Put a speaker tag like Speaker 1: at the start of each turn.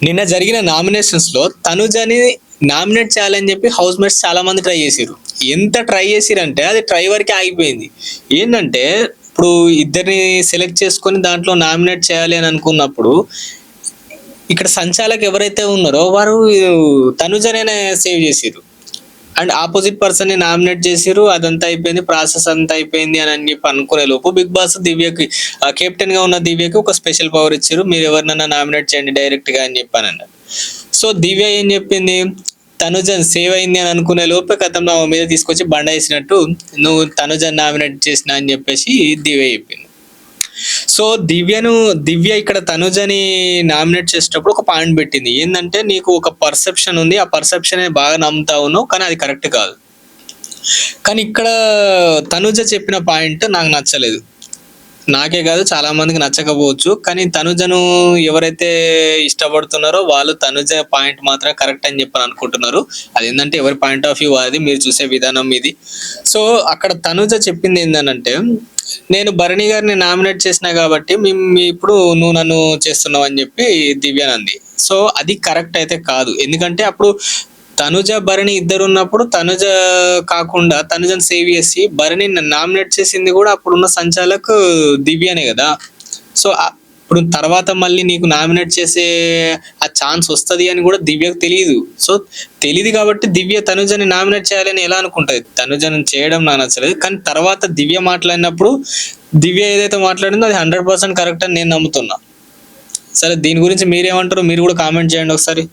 Speaker 1: నిన్న జరిగిన నామినేషన్స్ లో తనుజని నామినేట్ చేయాలని చెప్పి హౌస్ మేట్స్ చాలా మంది ట్రై చేసిరు. ఎంత ట్రై చేసిరంటే అది ట్రై వరకే ఆగిపోయింది. ఏంటంటే ఇప్పుడు ఇద్దరిని సెలెక్ట్ చేసుకొని దాంట్లో నామినేట్ చేయాలి అని అనుకున్నప్పుడు ఇక్కడ సంచాలక్ ఎవరైతే ఉన్నారో వారు తనుజనే సేవ్ చేసిరు అండ్ ఆపోజిట్ పర్సన్ ని నామినేట్ చేసిరు. అదంతా అయిపోయింది, ప్రాసెస్ అంతా అయిపోయింది అని చెప్పి అనుకునే లోపు బిగ్ బాస్ దివ్యకి కెప్టెన్ గా ఉన్న దివ్యకి ఒక స్పెషల్ పవర్ ఇచ్చారు, మీరు ఎవరినైనా నామినేట్ చేయండి డైరెక్ట్ గా అని చెప్పాను అన్నారు. సో దివ్య ఏం చెప్పింది, తనుజన్ సేవ్ అయింది అని అనుకునే లోపే కథం నా మీద తీసుకొచ్చి బండ వేసినట్టు నువ్వు తనుజన్ నామినేట్ చేసిన అని చెప్పేసి దివ్య చెప్పింది. సో దివ్య ఇక్కడ తనుజని నామినేట్ చేసేటప్పుడు ఒక పాయింట్ పెట్టింది, ఏంటంటే నీకు ఒక పర్సెప్షన్ ఉంది, ఆ పర్సెప్షన్ బాగా నమ్ముతా ఉన్నావు కానీ అది కరెక్ట్ కాదు. కానీ ఇక్కడ తనుజ చెప్పిన పాయింట్ నాకు నచ్చలేదు. నాకే కాదు చాలా మందికి నచ్చకపోవచ్చు, కానీ తనుజను ఎవరైతే ఇష్టపడుతున్నారో వాళ్ళు తనుజ పాయింట్ మాత్రం కరెక్ట్ అని చెప్పని అనుకుంటున్నారు. అది ఏంటంటే ఎవరి పాయింట్ ఆఫ్ వ్యూ అది, మీరు చూసే విధానం ఇది. సో అక్కడ తనుజ చెప్పింది ఏంటంటే, నేను భరణి గారిని నామినేట్ చేసినా కాబట్టి ఇప్పుడు నువ్వు నన్ను చేస్తున్నావు అని చెప్పి దివ్యానంది. సో అది కరెక్ట్ అయితే కాదు, ఎందుకంటే అప్పుడు తనుజ భరణి ఇద్దరు ఉన్నప్పుడు తనుజ కాకుండా తనుజను సేవ్ చేసి భరణి నామినేట్ చేసింది కూడా అప్పుడున్న సంచాలక్ దివ్యనే కదా. సో ఇప్పుడు తర్వాత మళ్ళీ నీకు నామినేట్ చేసే ఆ ఛాన్స్ వస్తుంది అని కూడా దివ్యకు తెలియదు. సో తెలియదు కాబట్టి దివ్య తనుజని నామినేట్ చేయాలని ఎలా అనుకుంటది, తనుజని చేయడం నాకు నచ్చలేదు. కానీ తర్వాత దివ్య మాట్లాడినప్పుడు దివ్య ఏదైతే మాట్లాడిందో అది 100% కరెక్ట్ అని నేను నమ్ముతున్నా. సరే దీని గురించి మీరేమంటారు, మీరు కూడా కామెంట్ చేయండి ఒకసారి.